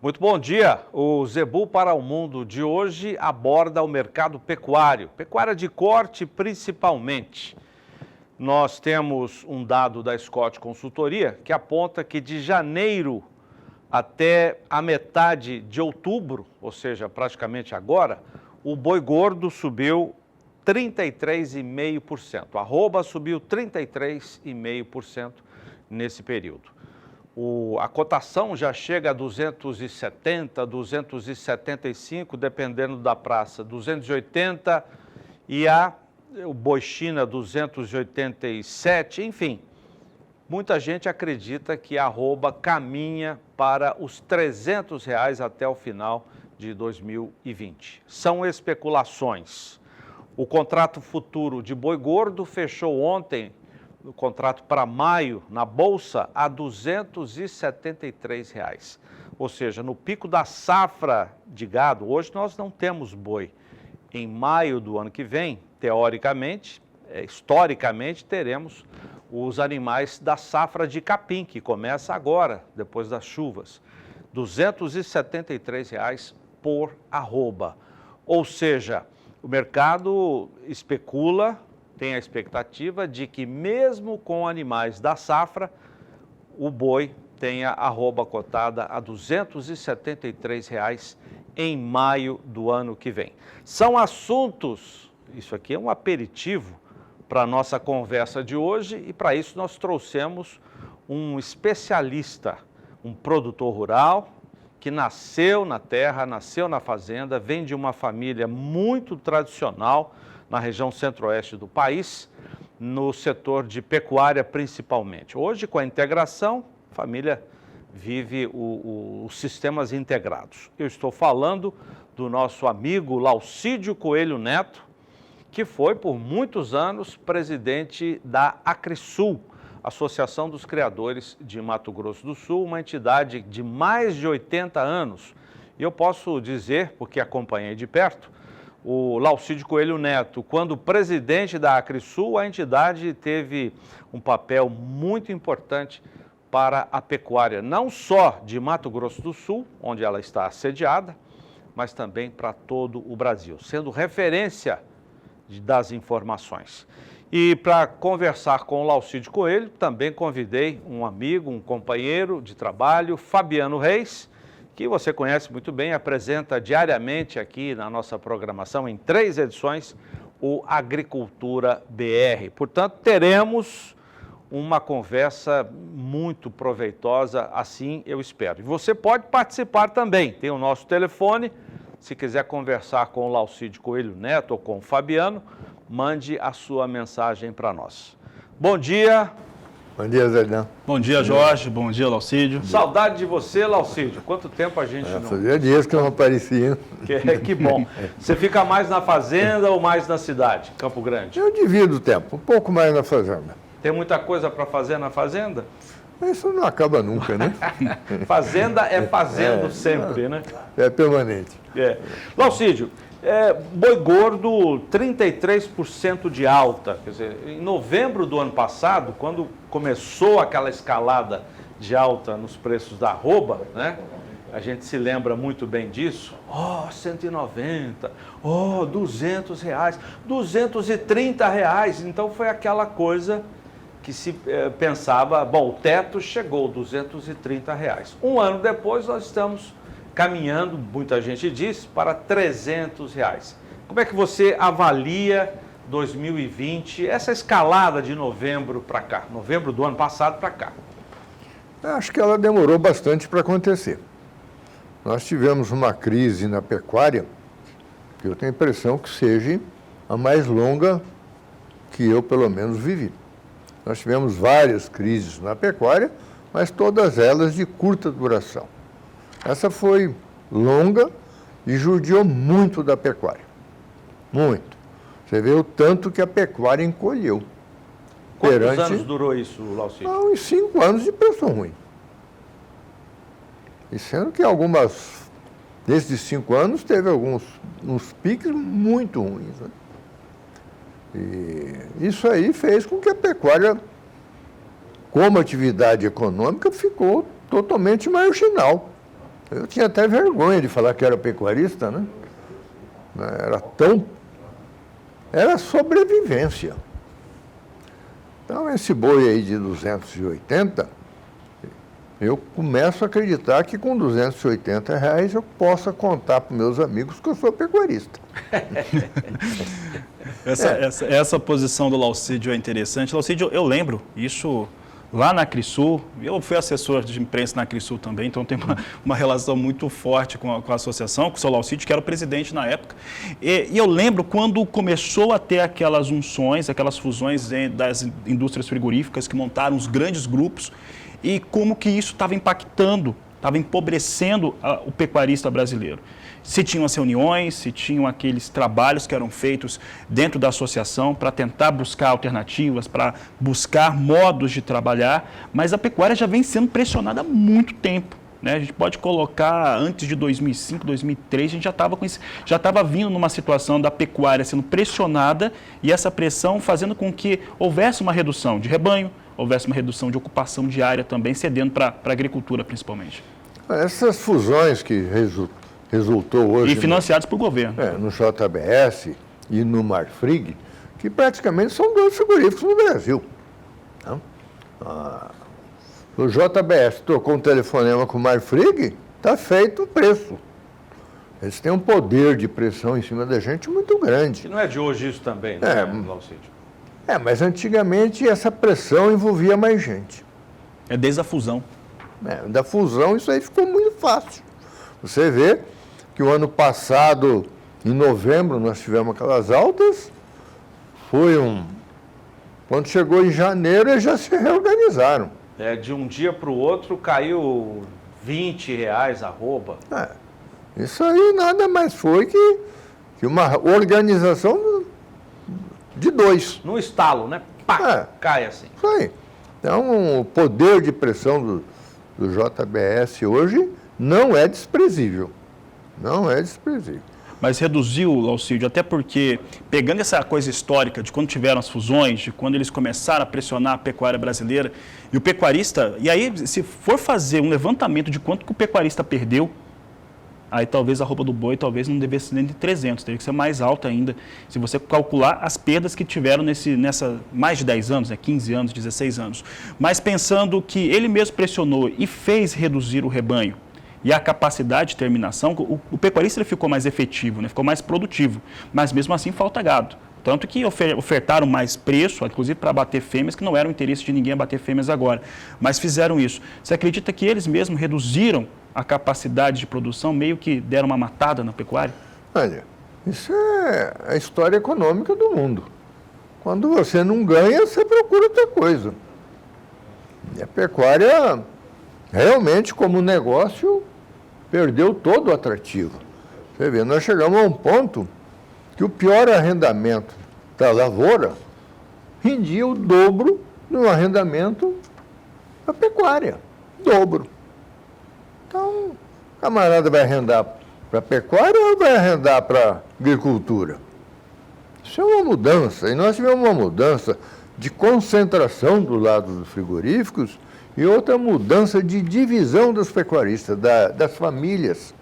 Muito bom dia. O Zebu para o Mundo de hoje aborda o mercado pecuário, pecuária de corte principalmente. Nós temos um dado da Scott Consultoria que aponta que de janeiro até a metade de outubro, ou seja, praticamente agora, o boi gordo subiu 33,5%. A arroba subiu 33,5% nesse período. A cotação já chega a 270, 275, dependendo da praça, 280 e o boi China 287, enfim. Muita gente acredita que a arroba caminha para os R$300 até o final de 2020. São especulações. O contrato futuro de boi gordo fechou ontem, o contrato para maio, na Bolsa, a R$273. Ou seja, no pico da safra de gado, hoje nós não temos boi. Em maio do ano que vem, teoricamente, historicamente, teremos os animais da safra de capim, que começa agora, depois das chuvas. R$273 por arroba. Ou seja, o mercado especula, tem a expectativa de que mesmo com animais da safra, o boi tenha a arroba cotada a R$273 em maio do ano que vem. São assuntos, isso aqui é um aperitivo para a nossa conversa de hoje e para isso nós trouxemos um especialista, um produtor rural que nasceu na terra, nasceu na fazenda, vem de uma família muito tradicional na região centro-oeste do país, no setor de pecuária principalmente. Hoje, com a integração, a família vive os sistemas integrados. Eu estou falando do nosso amigo Laucídio Coelho Neto, que foi por muitos anos presidente da Acrisul, Associação dos Criadores de Mato Grosso do Sul, uma entidade de mais de 80 anos. E eu posso dizer, porque acompanhei de perto, o Laucídio Coelho Neto, quando presidente da Acrisul, a entidade teve um papel muito importante para a pecuária, não só de Mato Grosso do Sul, onde ela está sediada, mas também para todo o Brasil, sendo referência das informações. E para conversar com o Laucídio Coelho, também convidei um amigo, um companheiro de trabalho, Fabiano Reis, que você conhece muito bem, apresenta diariamente aqui na nossa programação, em 3 edições, o Agricultura BR. Portanto, teremos uma conversa muito proveitosa, assim eu espero. E você pode participar também, tem o nosso telefone, se quiser conversar com o Laucídio Coelho Neto ou com o Fabiano, mande a sua mensagem para nós. Bom dia. Bom dia, Zé. Bom dia, Jorge. Bom dia, Laucídio. Saudade de você, Laucídio. Quanto tempo a gente não... Fazia dias que eu não aparecia. Que bom. Você fica mais na fazenda ou mais na cidade, Campo Grande? Eu divido o tempo, um pouco mais na fazenda. Tem muita coisa para fazer na fazenda? Isso não acaba nunca, né? Fazenda é fazendo sempre, né? É permanente. Laucídio, boi gordo, 33% de alta. Quer dizer, em novembro do ano passado, quando começou aquela escalada de alta nos preços da arroba, né? A gente se lembra muito bem disso. 190, R$200, R$230. Então foi aquela coisa que se pensava, bom, o teto chegou, R$230. Um ano depois nós estamos caminhando, muita gente diz, para R$300. Como é que você avalia 2020, essa escalada de novembro para cá, novembro do ano passado para cá? Acho que ela demorou bastante para acontecer. Nós tivemos uma crise na pecuária, que eu tenho a impressão que seja a mais longa que eu, pelo menos, vivi. Nós tivemos várias crises na pecuária, mas todas elas de curta duração. Essa foi longa e judiou muito da pecuária. Muito. Você vê o tanto que a pecuária encolheu. Quantos anos durou isso, Laucídio? Uns 5 anos de preço ruim. E sendo que desses 5 anos, teve uns piques muito ruins, né? E isso aí fez com que a pecuária, como atividade econômica, ficou totalmente marginal. Eu tinha até vergonha de falar que era pecuarista, né? Era sobrevivência. Então, esse boi aí de 280, eu começo a acreditar que com R$ 280 eu possa contar para meus amigos que eu sou pecuarista. Essa posição do Laucídio é interessante. Laucídio, eu lembro isso lá na Crisul. Eu fui assessor de imprensa na Crisul também, então tenho uma relação muito forte com a associação, com o seu Laucídio, que era o presidente na época. E eu lembro quando começou a ter aquelas unções, aquelas fusões das indústrias frigoríficas que montaram os grandes grupos e como que isso estava impactando, estava empobrecendo o pecuarista brasileiro. Se tinham as reuniões, se tinham aqueles trabalhos que eram feitos dentro da associação para tentar buscar alternativas, para buscar modos de trabalhar, mas a pecuária já vem sendo pressionada há muito tempo, né? A gente pode colocar antes de 2005, 2003, a gente já estava vindo numa situação da pecuária sendo pressionada e essa pressão fazendo com que houvesse uma redução de rebanho, houvesse uma redução de ocupação diária também, cedendo para a agricultura principalmente. Essas fusões que resultou hoje... E financiados por governo. No JBS e no Marfrig, que praticamente são 2 frigoríficos no Brasil. Então, o JBS trocou um telefonema com o Marfrig, está feito o preço. Eles têm um poder de pressão em cima da gente muito grande. E não é de hoje isso também, né, Laucídio? Mas antigamente essa pressão envolvia mais gente. É desde a fusão. Da fusão isso aí ficou muito fácil. Você vê que o ano passado, em novembro, nós tivemos aquelas altas, quando chegou em janeiro, eles já se reorganizaram. De um dia para o outro caiu R$20 arroba. Isso aí nada mais foi que uma organização de 2. No estalo, né? Pá, cai assim. Isso aí. Então, o poder de pressão do JBS hoje não é desprezível. Não é desprezível. Mas reduziu, Laucídio, até porque, pegando essa coisa histórica de quando tiveram as fusões, de quando eles começaram a pressionar a pecuária brasileira, e o pecuarista, e aí se for fazer um levantamento de quanto que o pecuarista perdeu, aí talvez a arroba do boi talvez não devesse ser nem de 300, teria que ser mais alta ainda, se você calcular as perdas que tiveram nessa mais de 10 anos, 15 anos, 16 anos. Mas pensando que ele mesmo pressionou e fez reduzir o rebanho, e a capacidade de terminação, o pecuarista ele ficou mais efetivo, né? Ficou mais produtivo, mas mesmo assim falta gado. Tanto que ofertaram mais preço, inclusive para abater fêmeas, que não era o interesse de ninguém abater fêmeas agora, mas fizeram isso. Você acredita que eles mesmos reduziram a capacidade de produção, meio que deram uma matada na pecuária? Olha, isso é a história econômica do mundo. Quando você não ganha, você procura outra coisa. E a pecuária, realmente, como negócio, perdeu todo o atrativo. Você vê, nós chegamos a um ponto que o pior arrendamento da lavoura rendia o dobro do arrendamento da pecuária. Dobro. Então, o camarada vai arrendar para a pecuária ou vai arrendar para a agricultura? Isso é uma mudança. E nós tivemos uma mudança de concentração do lado dos frigoríficos e outra mudança de divisão dos pecuaristas, das famílias.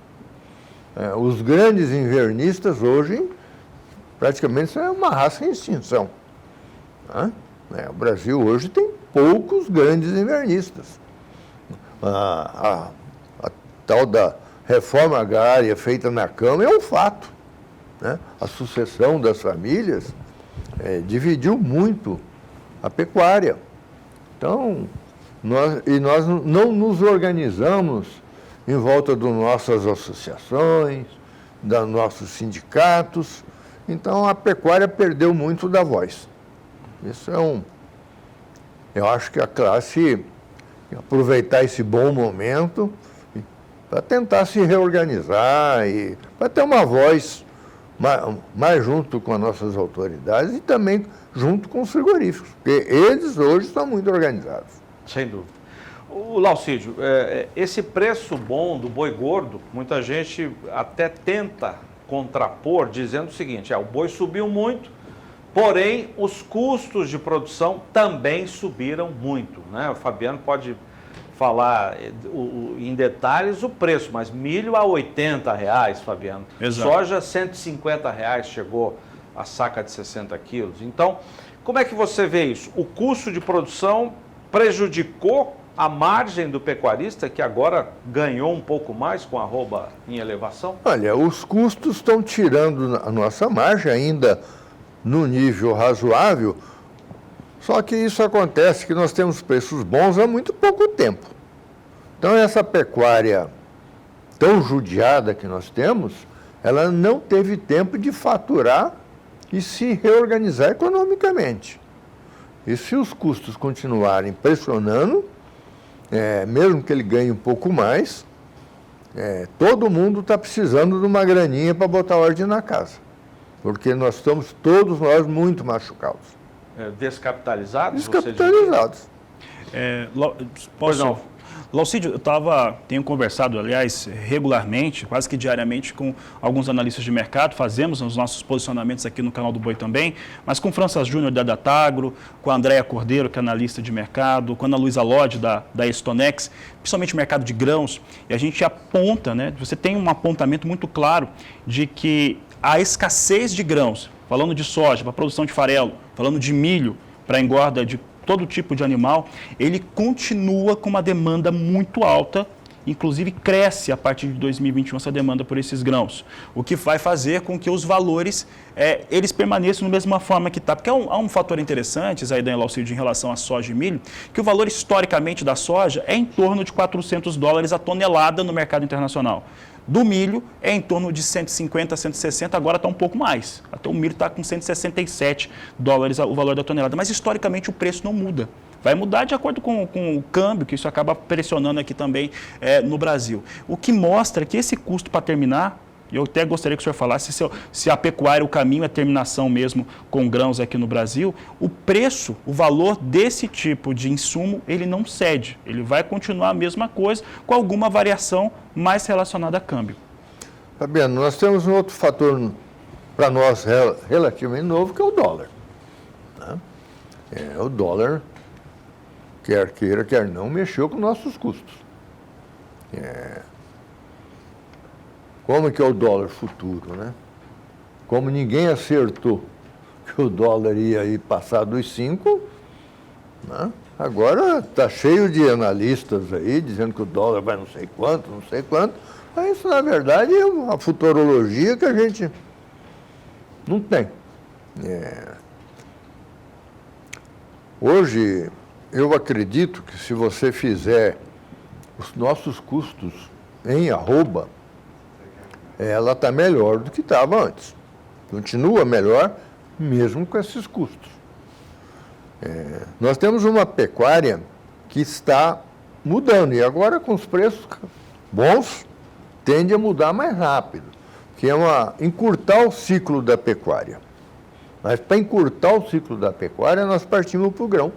Os grandes invernistas hoje, praticamente, são uma raça em extinção. O Brasil hoje tem poucos grandes invernistas. A tal da reforma agrária feita na Câmara é um fato. A sucessão das famílias dividiu muito a pecuária. Então, nós não nos organizamos em volta das nossas associações, dos nossos sindicatos. Então, a pecuária perdeu muito da voz. Isso eu acho que a classe aproveitar esse bom momento para tentar se reorganizar e para ter uma voz mais junto com as nossas autoridades e também junto com os frigoríficos, porque eles hoje estão muito organizados. Sem dúvida. O Laucídio, esse preço bom do boi gordo, muita gente até tenta contrapor, dizendo o seguinte, o boi subiu muito, porém os custos de produção também subiram muito, né? O Fabiano pode falar em detalhes o preço, mas milho a R$80, Fabiano. Exato. Soja R$150 chegou a saca de 60 quilos. Então, como é que você vê isso? O custo de produção prejudicou a margem do pecuarista, que agora ganhou um pouco mais com a arroba em elevação? Olha, os custos estão tirando a nossa margem ainda no nível razoável, só que isso acontece que nós temos preços bons há muito pouco tempo. Então, essa pecuária tão judiada que nós temos, ela não teve tempo de faturar e se reorganizar economicamente. E se os custos continuarem pressionando, mesmo que ele ganhe um pouco mais, todo mundo está precisando de uma graninha para botar ordem na casa. Porque nós estamos, todos nós, muito machucados. Descapitalizados? Descapitalizados. Pois não. Laucídio, tenho conversado, aliás, regularmente, quase que diariamente, com alguns analistas de mercado, fazemos os nossos posicionamentos aqui no canal do Boi também, mas com o França Júnior da Datagro, com a Andréa Cordeiro, que é analista de mercado, com a Ana Luísa Lodge da Estonex, principalmente mercado de grãos, e a gente aponta, você tem um apontamento muito claro de que a escassez de grãos, falando de soja para produção de farelo, falando de milho para engorda de todo tipo de animal, ele continua com uma demanda muito alta, inclusive cresce a partir de 2021 essa demanda por esses grãos, o que vai fazer com que os valores eles permaneçam da mesma forma que está. Porque há um fator interessante, Zaidan e Laucídio, em relação à soja e milho, que o valor historicamente da soja é em torno de $400 a tonelada no mercado internacional. Do milho é em torno de 150, 160, agora está um pouco mais. Até o milho está com $167 o valor da tonelada. Mas historicamente o preço não muda. Vai mudar de acordo com o câmbio, que isso acaba pressionando aqui também no Brasil. O que mostra que esse custo, para terminar, eu até gostaria que o senhor falasse se a pecuária, o caminho é terminação mesmo com grãos aqui no Brasil, o preço, o valor desse tipo de insumo, ele não cede. Ele vai continuar a mesma coisa, com alguma variação mais relacionada a câmbio. Fabiano, nós temos um outro fator para nós relativamente novo, que é o dólar. O dólar, quer queira, quer não, mexeu com nossos custos. Como que é o dólar futuro, né? Como ninguém acertou que o dólar ia ir passar dos 5, né? Agora está cheio de analistas aí dizendo que o dólar vai não sei quanto. Mas isso, na verdade, é uma futurologia que a gente não tem. Hoje, eu acredito que se você fizer os nossos custos em arroba, ela está melhor do que estava antes. Continua melhor, mesmo com esses custos. Nós temos uma pecuária que está mudando, e agora com os preços bons, tende a mudar mais rápido, que é encurtar o ciclo da pecuária. Mas para encurtar o ciclo da pecuária, nós partimos para o grão.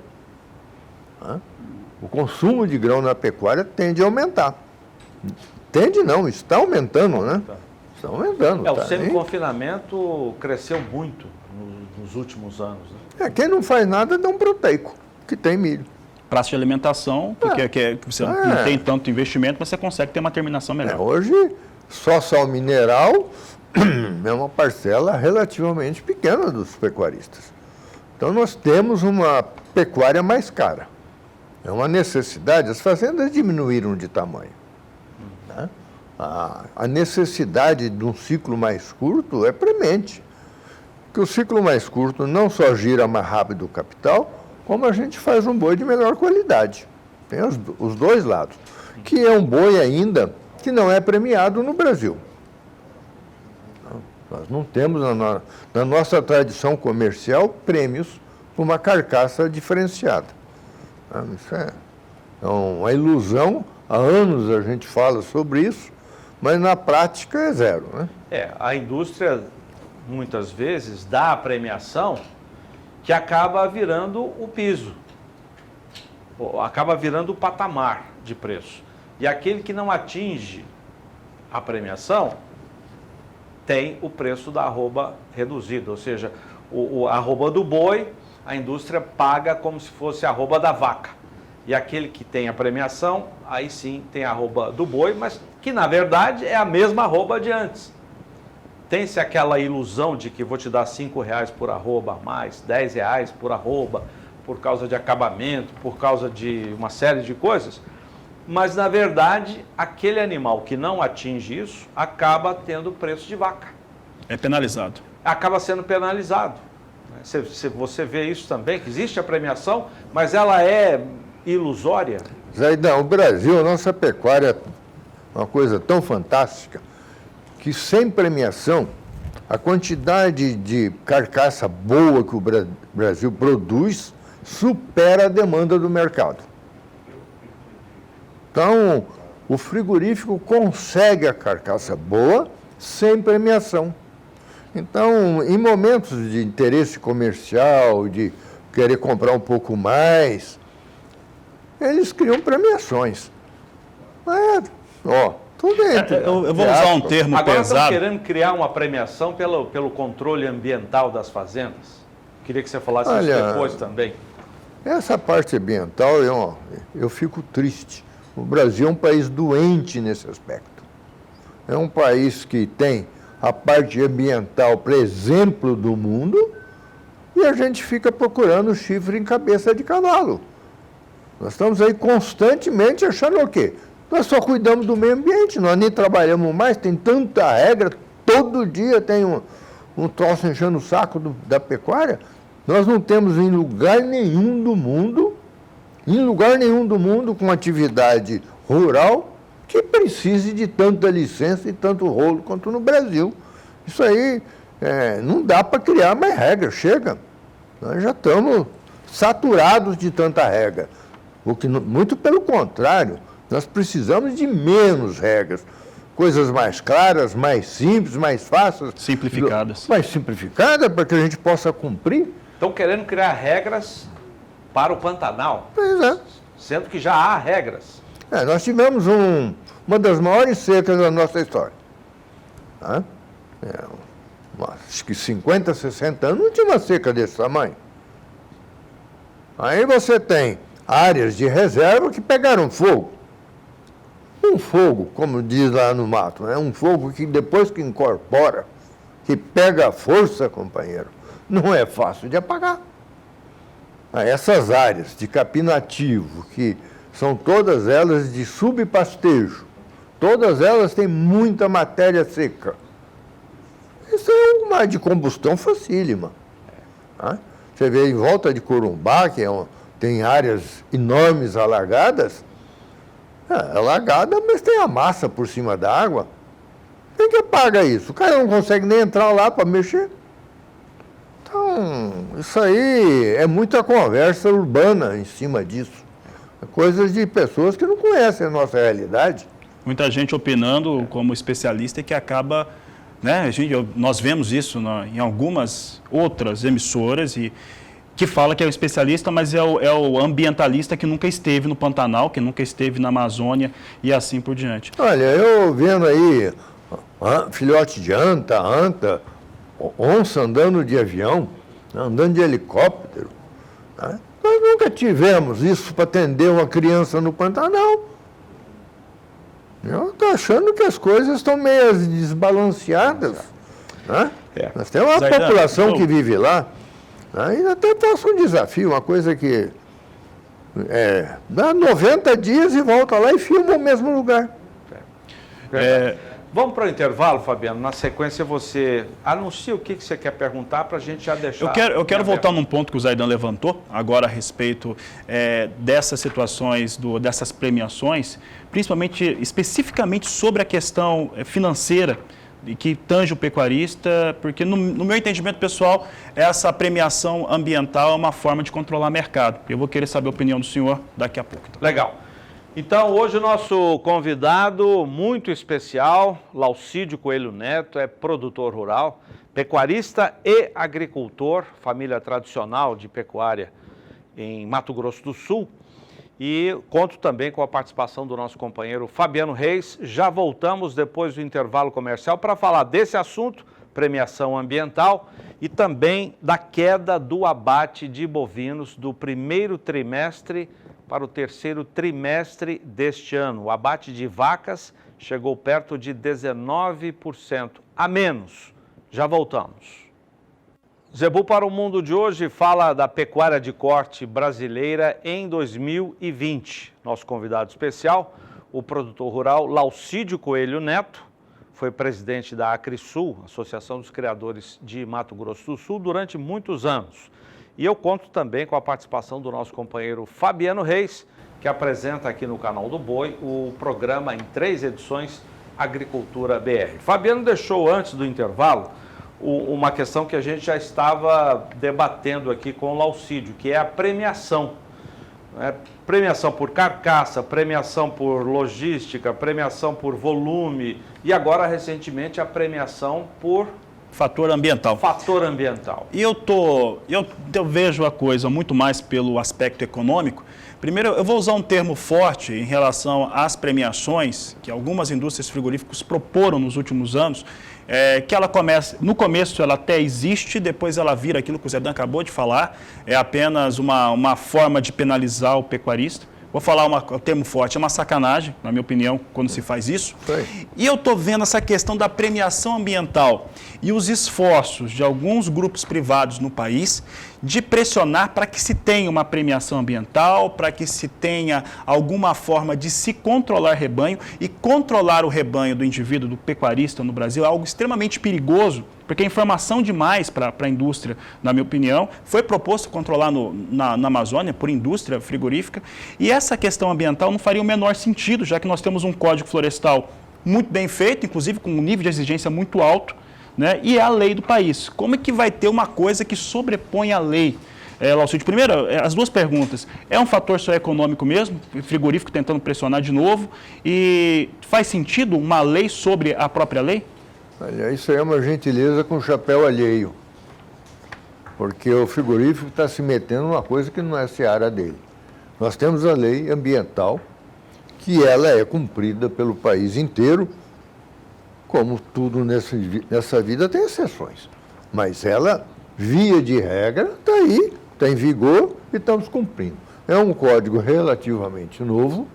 O consumo de grão na pecuária tende a aumentar. Tende não, está aumentando, né? Está aumentando. O semi-confinamento cresceu muito nos últimos anos. Né? Quem não faz nada dá um proteico, que tem milho. Praça de alimentação, porque você não tem tanto investimento, mas você consegue ter uma terminação melhor. Hoje, só sal mineral é uma parcela relativamente pequena dos pecuaristas. Então, nós temos uma pecuária mais cara. É uma necessidade, as fazendas diminuíram de tamanho. Né? A necessidade de um ciclo mais curto é premente. Porque o ciclo mais curto não só gira mais rápido o capital, como a gente faz um boi de melhor qualidade. Tem os dois lados. Que é um boi ainda que não é premiado no Brasil. Nós não temos na nossa tradição comercial prêmios por uma carcaça diferenciada. Isso é uma ilusão. Há anos a gente fala sobre isso, mas na prática é zero. Né? A indústria muitas vezes dá a premiação que acaba virando o piso, acaba virando o patamar de preço. E aquele que não atinge a premiação tem o preço da arroba reduzido, ou seja, a arroba do boi, a indústria paga como se fosse a arroba da vaca. E aquele que tem a premiação, aí sim tem a arroba do boi, mas que na verdade é a mesma arroba de antes. Tem-se aquela ilusão de que vou te dar R$5 por arroba a mais, R$10 por arroba, por causa de acabamento, por causa de uma série de coisas. Mas, na verdade, aquele animal que não atinge isso, acaba tendo preço de vaca. É penalizado. Acaba sendo penalizado. Você vê isso também, que existe a premiação, mas ela é ilusória. Zaidão, o Brasil, a nossa pecuária é uma coisa tão fantástica que sem premiação, a quantidade de carcaça boa que o Brasil produz supera a demanda do mercado. Então, o frigorífico consegue a carcaça boa sem premiação. Então, em momentos de interesse comercial, de querer comprar um pouco mais, eles criam premiações. Mas, tudo entre. Eu vou usar um termo Agora pesado. estão querendo criar uma premiação pelo controle ambiental das fazendas. Queria que você falasse isso depois também. Essa parte ambiental, eu fico triste. O Brasil é um país doente nesse aspecto. É um país que tem a parte ambiental, por exemplo, do mundo, e a gente fica procurando chifre em cabeça de cavalo. Nós estamos aí constantemente achando o quê? Nós só cuidamos do meio ambiente, nós nem trabalhamos mais, tem tanta regra, todo dia tem um troço enchendo o saco da pecuária. Nós não temos em lugar nenhum do mundo, com atividade rural, que precise de tanta licença e tanto rolo quanto no Brasil. Isso aí não dá para criar mais regra, chega. Nós já estamos saturados de tanta regra. Muito pelo contrário, nós precisamos de menos regras. Coisas mais claras, mais simples, mais fáceis. Simplificadas. Mais simplificadas, para que a gente possa cumprir. Estão querendo criar regras para o Pantanal, Pois é. sendo que já há regras. Nós tivemos uma das maiores secas da nossa história. Acho que 50, 60 anos não tinha uma seca desse tamanho. Aí você tem áreas de reserva que pegaram fogo. Um fogo, como diz lá no mato, um fogo que depois que incorpora, que pega a força, companheiro, não é fácil de apagar. Essas áreas de capim nativo, que são todas elas de subpastejo, todas elas têm muita matéria seca. Isso é uma de combustão facílima. Você vê em volta de Corumbá, que tem áreas enormes alagadas, alagada, mas tem a massa por cima da água. Quem que apaga isso? O cara não consegue nem entrar lá para mexer. Então, isso aí é muita conversa urbana em cima disso. É coisas de pessoas que não conhecem a nossa realidade. Muita gente opinando como especialista e que acaba, nós vemos isso em algumas outras emissoras e que fala que é o especialista, mas é o ambientalista que nunca esteve no Pantanal, que nunca esteve na Amazônia e assim por diante. Olha, eu vendo aí filhote de anta, onça andando de avião, andando de helicóptero. Nós nunca tivemos isso para atender uma criança no Pantanal. Eu estou achando que as coisas estão meio desbalanceadas. Nós temos uma população que vive lá. E até faço um desafio, uma coisa que dá 90 dias e volta lá e filma o mesmo lugar. Vamos para o intervalo, Fabiano. Na sequência, você anuncia o que você quer perguntar para a gente já deixar. Eu quero voltar num ponto que o Zaidan levantou, agora a respeito dessas situações, dessas premiações, principalmente, especificamente sobre a questão financeira, que tange o pecuarista, porque no meu entendimento pessoal, essa premiação ambiental é uma forma de controlar o mercado. Eu vou querer saber a opinião do senhor daqui a pouco. Legal. Então, hoje o nosso convidado muito especial, Laucídio Coelho Neto, é produtor rural, pecuarista e agricultor, família tradicional de pecuária em Mato Grosso do Sul. E conto também com a participação do nosso companheiro Fabiano Reis. Já voltamos depois do intervalo comercial para falar desse assunto, premiação ambiental, e também da queda do abate de bovinos do primeiro trimestre para o terceiro trimestre deste ano. O abate de vacas chegou perto de 19% a menos. Já voltamos. Zebu para o Mundo de hoje fala da pecuária de corte brasileira em 2020. Nosso convidado especial, o produtor rural Laucídio Coelho Neto, foi presidente da Acrisul, Associação dos Criadores de Mato Grosso do Sul, durante muitos anos. E eu conto também com a participação do nosso companheiro Fabiano Reis, que apresenta aqui no canal do Boi o programa em 3 edições Agricultura BR. Fabiano deixou antes do intervalo uma questão que a gente já estava debatendo aqui com o Laucídio, que é a premiação. Premiação por carcaça, premiação por logística, premiação por volume e agora, recentemente, a premiação por... Fator ambiental. Fator ambiental. E eu vejo a coisa muito mais pelo aspecto econômico. Primeiro, eu vou usar um termo forte em relação às premiações que algumas indústrias frigoríficas proporam nos últimos anos, que ela começa, no começo ela até existe, depois ela vira aquilo que o Zé Dan acabou de falar, é apenas uma forma de penalizar o pecuarista. Vou falar um termo forte, é uma sacanagem, na minha opinião, quando se faz isso. Sim. E eu estou vendo essa questão da premiação ambiental e os esforços de alguns grupos privados no país de pressionar para que se tenha uma premiação ambiental, para que se tenha alguma forma de se controlar rebanho, e controlar o rebanho do indivíduo, do pecuarista no Brasil, é algo extremamente perigoso, porque é informação demais para a indústria, na minha opinião. Foi proposto controlar na Amazônia por indústria frigorífica, e essa questão ambiental não faria o menor sentido, já que nós temos um código florestal muito bem feito, inclusive com um nível de exigência muito alto, né? E é a lei do país. Como é que vai ter uma coisa que sobrepõe a lei? Laucídio, primeiro, as duas perguntas. É um fator só econômico mesmo, frigorífico tentando pressionar de novo, e faz sentido uma lei sobre a própria lei? Olha, isso aí é uma gentileza com chapéu alheio, porque o frigorífico está se metendo numa coisa que não é a seara dele. Nós temos a lei ambiental, que ela é cumprida pelo país inteiro, como tudo nessa vida tem exceções. Mas ela, via de regra, está aí, está em vigor e estamos cumprindo. É um código relativamente novo,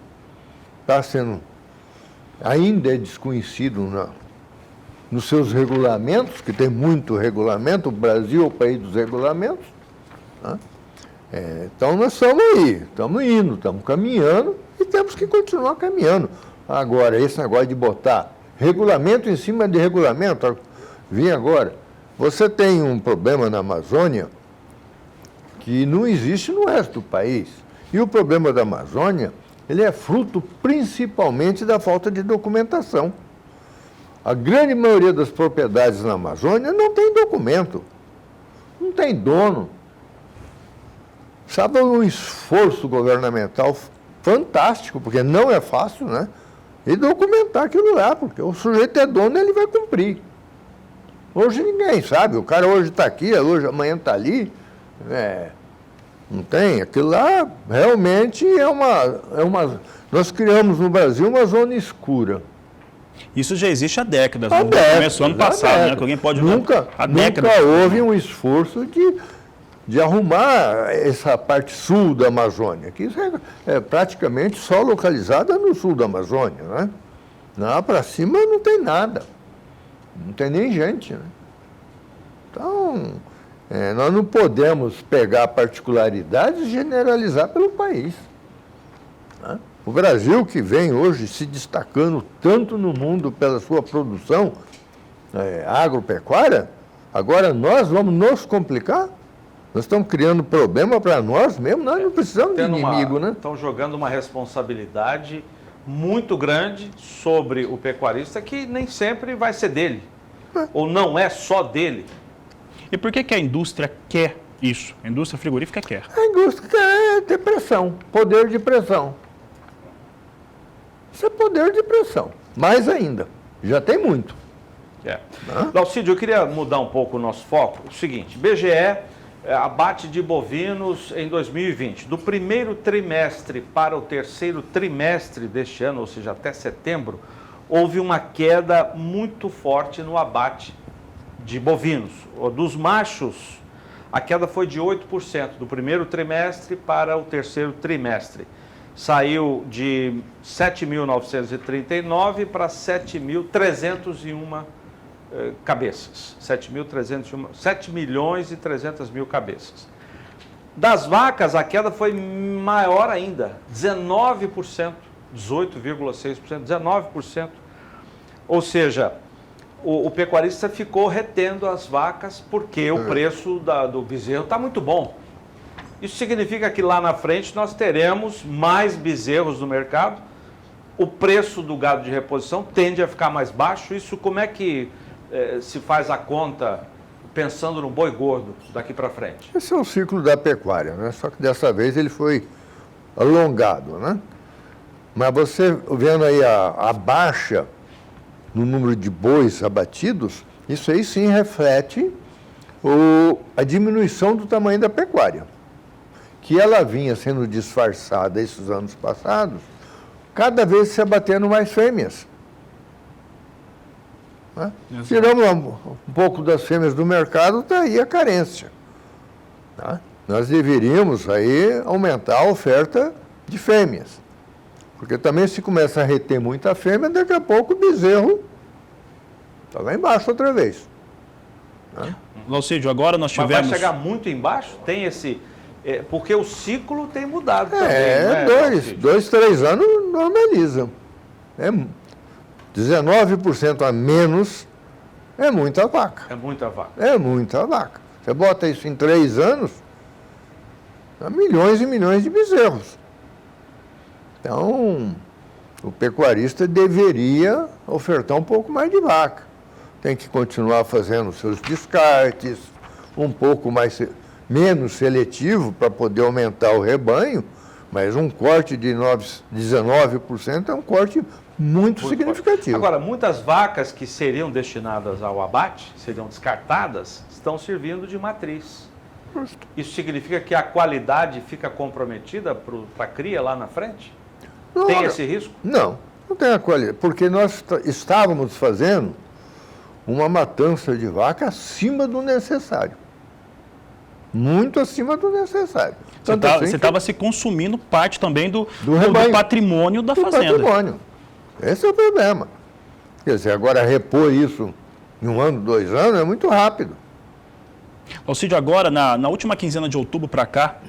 está sendo, ainda é desconhecido nos seus regulamentos, que tem muito regulamento, o Brasil é o país dos regulamentos. Né? Então nós estamos aí, estamos indo, estamos caminhando e temos que continuar caminhando. Agora, esse negócio de botar regulamento em cima de regulamento, vem agora. Você tem um problema na Amazônia que não existe no resto do país. E o problema da Amazônia, ele é fruto principalmente da falta de documentação. A grande maioria das propriedades na Amazônia não tem documento, não tem dono. Sabe, um esforço governamental fantástico, porque não é fácil, né? E documentar aquilo lá, porque o sujeito é dono, ele vai cumprir. Hoje ninguém sabe, o cara hoje está aqui, hoje, amanhã está ali, não tem, aquilo lá realmente nós criamos no Brasil uma zona escura. Isso já existe há décadas, começou ano passado, né? Que alguém pode... Nunca houve um esforço de arrumar essa parte sul da Amazônia, que isso é praticamente só localizada no sul da Amazônia, né? Lá para cima não tem nada, não tem nem gente, né? Então, nós não podemos pegar particularidades e generalizar pelo país, né? O Brasil, que vem hoje se destacando tanto no mundo pela sua produção agropecuária, agora nós vamos nos complicar? Nós estamos criando problema para nós mesmos, nós não precisamos de inimigo, né? Estão jogando uma responsabilidade muito grande sobre o pecuarista que nem sempre vai ser dele, ou não é só dele. E por que a indústria quer isso? A indústria frigorífica quer? A indústria quer ter pressão, poder de pressão. Isso é poder de pressão, mais ainda, já tem muito. Laucídio, eu queria mudar um pouco o nosso foco. O seguinte, BGE, abate de bovinos em 2020. Do primeiro trimestre para o terceiro trimestre deste ano, ou seja, até setembro, houve uma queda muito forte no abate de bovinos. Dos machos, a queda foi de 8% do primeiro trimestre para o terceiro trimestre. saiu de 7.939 para 7.301 cabeças. 7 milhões e 300 mil cabeças. Das vacas, a queda foi maior ainda, 19%, 18,6%, 19%. Ou seja, o pecuarista ficou retendo as vacas porque o preço do bezerro está muito bom. Isso significa que lá na frente nós teremos mais bezerros no mercado, o preço do gado de reposição tende a ficar mais baixo. Isso como é que se faz a conta pensando no boi gordo daqui para frente? Esse é o ciclo da pecuária, né? Só que dessa vez ele foi alongado, né? Mas você vendo aí a baixa no número de bois abatidos, isso aí sim reflete a diminuição do tamanho da pecuária, que ela vinha sendo disfarçada esses anos passados, cada vez se abatendo mais fêmeas. Né? Tiramos um pouco das fêmeas do mercado, está aí a carência. Tá? Nós deveríamos aí aumentar a oferta de fêmeas. Porque também se começa a reter muita fêmea, daqui a pouco o bezerro está lá embaixo outra vez. Né? Laucídio, agora nós tivemos... Mas vai chegar muito embaixo? Tem esse... porque o ciclo tem mudado também. 2, 3 anos normaliza. 19% a menos é muita vaca. É muita vaca. É muita vaca. Você bota isso em 3 anos, dá milhões e milhões de bezerros. Então, o pecuarista deveria ofertar um pouco mais de vaca. Tem que continuar fazendo seus descartes, um pouco menos seletivo para poder aumentar o rebanho, mas um corte de 19% é um corte muito significativo. Agora, muitas vacas que seriam destinadas ao abate, seriam descartadas, estão servindo de matriz. Isso significa que a qualidade fica comprometida para a cria lá na frente? Tem esse risco? Não tem a qualidade, porque nós estávamos fazendo uma matança de vaca acima do necessário. Muito acima do necessário. Você estava se consumindo parte também do patrimônio da fazenda. Patrimônio. Esse é o problema. Quer dizer, agora repor isso em 1 ano, 2 anos é muito rápido. Laucídio, agora, na última quinzena de outubro para cá,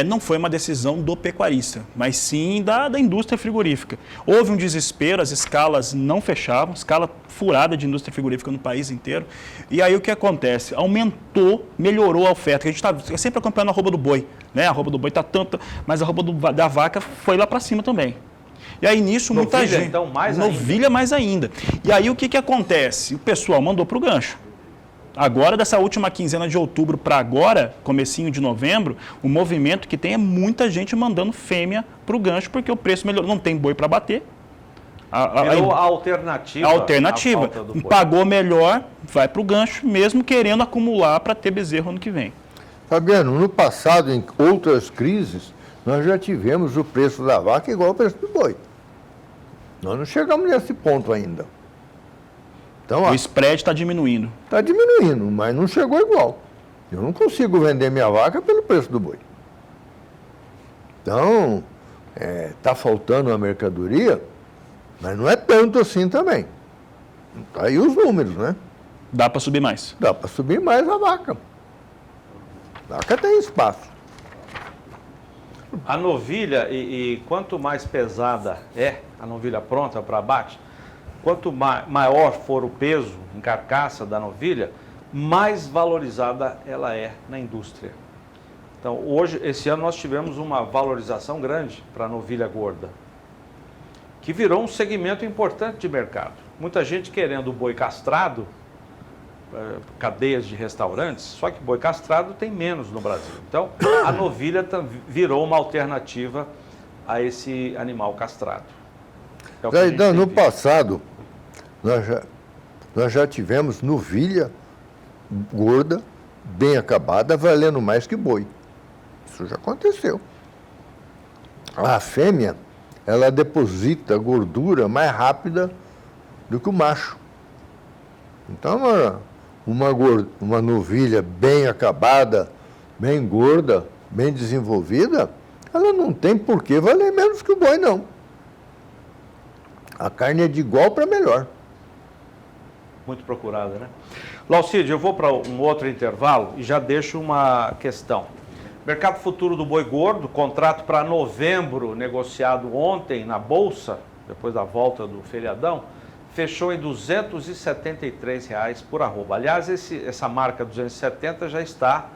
não foi uma decisão do pecuarista, mas sim da indústria frigorífica. Houve um desespero, as escalas não fechavam, escala furada de indústria frigorífica no país inteiro. E aí o que acontece? Aumentou, melhorou a oferta. A gente está sempre acompanhando a arroba do boi, né? A arroba do boi está tanto, mas a arroba da vaca foi lá para cima também. E aí nisso muita gente... Então, novilha mais ainda. E aí o que acontece? O pessoal mandou para o gancho. Agora, dessa última quinzena de outubro para agora, comecinho de novembro, o movimento que tem é muita gente mandando fêmea para o gancho, porque o preço melhorou. Não tem boi para bater. A alternativa. Pagou melhor, vai para o gancho, mesmo querendo acumular para ter bezerro ano que vem. Fabiano, no passado, em outras crises, nós já tivemos o preço da vaca igual ao preço do boi. Nós não chegamos nesse ponto ainda. Então, o spread está diminuindo. Está diminuindo, mas não chegou igual. Eu não consigo vender minha vaca pelo preço do boi. Então, está faltando a mercadoria, mas não é tanto assim também. Está aí os números, né? Dá para subir mais. Dá para subir mais a vaca. A vaca tem espaço. A novilha, e quanto mais pesada é a novilha pronta para abate, quanto maior for o peso em carcaça da novilha, mais valorizada ela é na indústria. Então, esse ano nós tivemos uma valorização grande para a novilha gorda, que virou um segmento importante de mercado. Muita gente querendo o boi castrado, cadeias de restaurantes, só que boi castrado tem menos no Brasil. Então, a novilha virou uma alternativa a esse animal castrado. No passado, nós já tivemos novilha gorda, bem acabada, valendo mais que boi. Isso já aconteceu. A fêmea, ela deposita gordura mais rápida do que o macho. Então, uma novilha bem acabada, bem gorda, bem desenvolvida, ela não tem por que valer menos que o boi, não. A carne é de igual para melhor. Muito procurada, né? Laucídio, eu vou para um outro intervalo e já deixo uma questão. Mercado futuro do boi gordo, contrato para novembro, negociado ontem na Bolsa, depois da volta do feriadão, fechou em R$ 273 por arroba. Aliás, essa marca 270 já está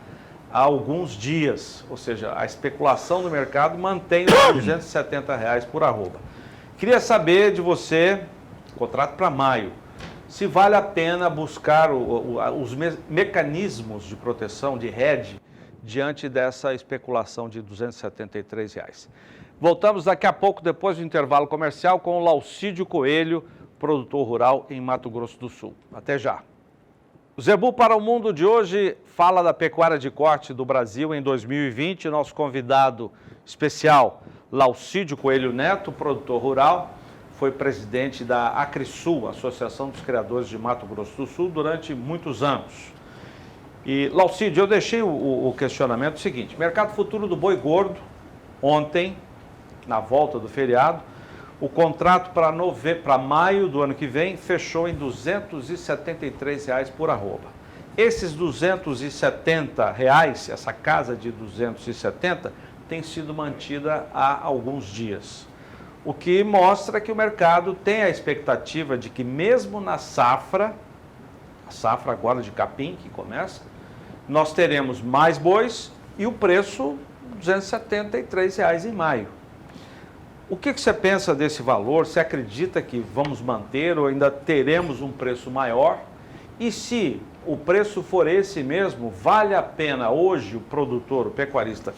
há alguns dias, ou seja, a especulação do mercado mantém os R$ 270 por arroba. Queria saber de você, contrato para maio, se vale a pena buscar os mecanismos de proteção, de hedge, diante dessa especulação de R$ 273. Voltamos daqui a pouco, depois do intervalo comercial, com o Laucídio Coelho, produtor rural em Mato Grosso do Sul. Até já. O Zebu para o Mundo de hoje fala da pecuária de corte do Brasil em 2020. Nosso convidado especial, Laucídio Coelho Neto, produtor rural, foi presidente da Acrisul, Associação dos Criadores de Mato Grosso do Sul, durante muitos anos. E, Laucídio, eu deixei o questionamento seguinte: mercado futuro do boi gordo, ontem, na volta do feriado, o contrato para maio do ano que vem fechou em R$ 273 por arroba. Esses R$ 270, essa casa de 270, tem sido mantida há alguns dias. O que mostra que o mercado tem a expectativa de que mesmo na safra, a safra agora de capim que começa, nós teremos mais bois e o preço R$ 273 em maio. O que você pensa desse valor? Você acredita que vamos manter ou ainda teremos um preço maior? E se o preço for esse mesmo, vale a pena hoje o produtor, o pecuarista,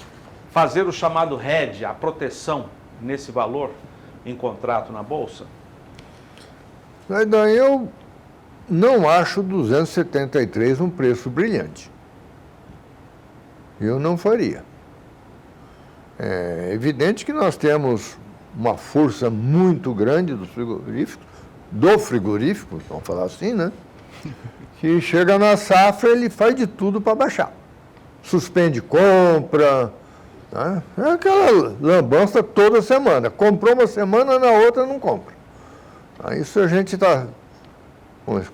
fazer o chamado hedge, a proteção nesse valor em contrato na Bolsa? Eu não acho 273 um preço brilhante. Eu não faria. É evidente que nós temos uma força muito grande do frigorífico, vamos falar assim, né? Que chega na safra, ele faz de tudo para baixar. Suspende compra, né? É aquela lambança toda semana. Comprou uma semana, na outra não compra. Isso a gente está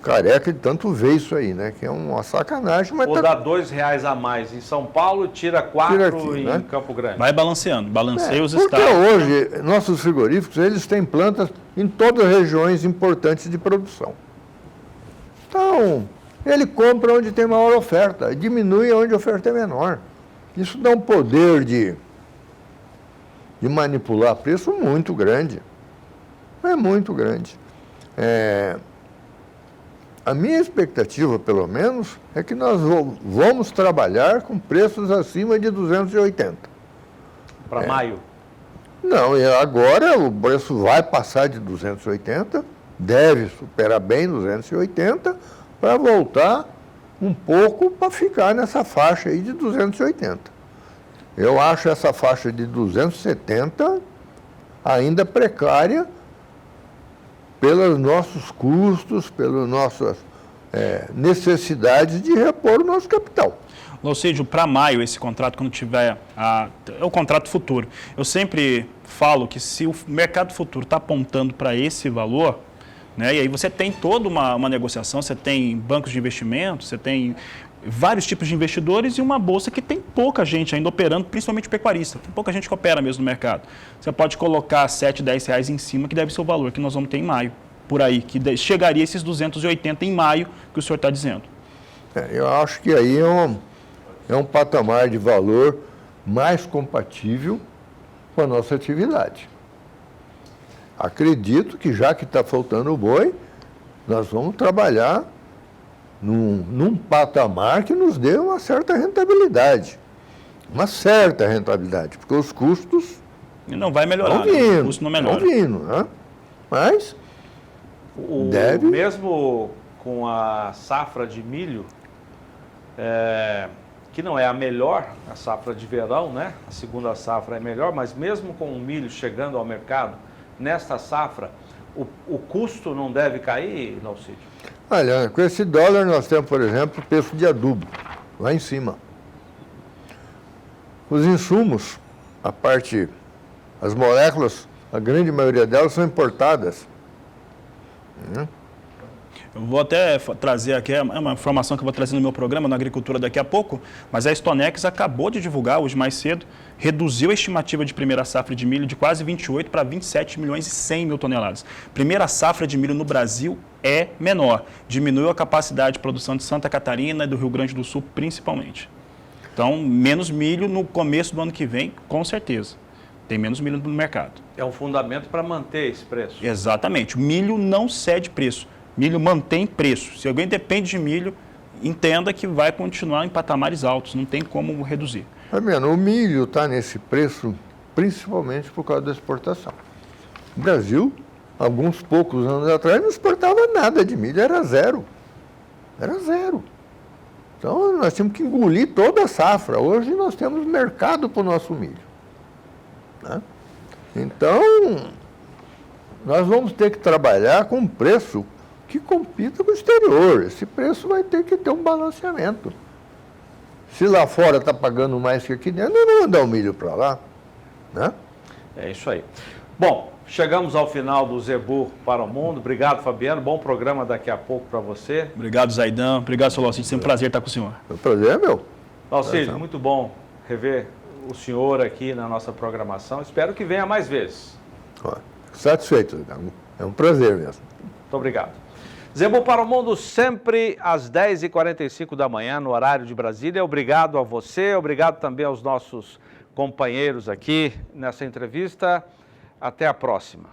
careca de tanto ver isso aí, né? Que é uma sacanagem. Mas ou dá R$2 a mais em São Paulo, tira 4 aqui, em, né? Campo Grande. Vai balanceando, balanceia os porque estados. Porque hoje, nossos frigoríficos, eles têm plantas em todas as regiões importantes de produção. Então, ele compra onde tem maior oferta, diminui onde a oferta é menor. Isso dá um poder de manipular preço muito grande. É muito grande. A minha expectativa, pelo menos, é que nós vamos trabalhar com preços acima de 280. Para maio? Não, e agora o preço vai passar de 280, deve superar bem 280, para voltar um pouco para ficar nessa faixa aí de 280. Eu acho essa faixa de 270 ainda precária, pelos nossos custos, pelas nossas necessidades de repor o nosso capital. Laucídio, para maio, esse contrato, quando tiver é o contrato futuro, eu sempre falo que se o mercado futuro está apontando para esse valor, né, e aí você tem toda uma negociação, você tem bancos de investimento, você tem vários tipos de investidores e uma bolsa que tem pouca gente ainda operando, principalmente pecuarista. Tem pouca gente que opera mesmo no mercado. Você pode colocar R$7, R$10 em cima, que deve ser o valor que nós vamos ter em maio, por aí, que chegaria a esses 280 em maio que o senhor está dizendo. Eu acho que aí é um patamar de valor mais compatível com a nossa atividade. Acredito que já que está faltando o boi, nós vamos trabalhar num patamar que nos dê uma certa rentabilidade. Uma certa rentabilidade, porque os custos e não vai melhorar, estão vindo, o custo não melhora. Estão vindo, né? Mas mesmo com a safra de milho, que não é a melhor, a safra de verão, né? A segunda safra é melhor, mas mesmo com o milho chegando ao mercado, nesta safra, o custo não deve cair, Laucídio? Olha, com esse dólar nós temos, por exemplo, o preço de adubo, lá em cima. Os insumos as moléculas, a grande maioria delas são importadas. Eu vou até trazer aqui, é uma informação que eu vou trazer no meu programa, na Agricultura, daqui a pouco, mas a Stonex acabou de divulgar, hoje mais cedo, reduziu a estimativa de primeira safra de milho de quase 28 para 27 milhões e 100 mil toneladas. Primeira safra de milho no Brasil é menor, diminuiu a capacidade de produção de Santa Catarina e do Rio Grande do Sul, principalmente. Então, menos milho no começo do ano que vem, com certeza. Tem menos milho no mercado. É um fundamento para manter esse preço. Exatamente. O milho não cede preço. Milho mantém preço. Se alguém depende de milho, entenda que vai continuar em patamares altos. Não tem como reduzir. Fabiano, o milho está nesse preço principalmente por causa da exportação. O Brasil, alguns poucos anos atrás, não exportava nada de milho. Era zero. Era zero. Então, nós tínhamos que engolir toda a safra. Hoje, nós temos mercado para o nosso milho. Né? Então, nós vamos ter que trabalhar com um preço que compita com o exterior. Esse preço vai ter que ter um balanceamento. Se lá fora está pagando mais que aqui dentro, não vou mandar o milho para lá. Né? É isso aí. Bom, chegamos ao final do Zebu para o Mundo. Obrigado, Fabiano. Bom programa daqui a pouco para você. Obrigado, Zaidan. Obrigado, seu Laucídio. Sempre um prazer estar com o senhor. O prazer é meu. Laucídio, muito bom rever o senhor aqui na nossa programação. Espero que venha mais vezes. Satisfeito. É um prazer mesmo. Muito obrigado. Zebu para o Mundo, sempre às 10h45 da manhã, no horário de Brasília. Obrigado a você, obrigado também aos nossos companheiros aqui nessa entrevista. Até a próxima.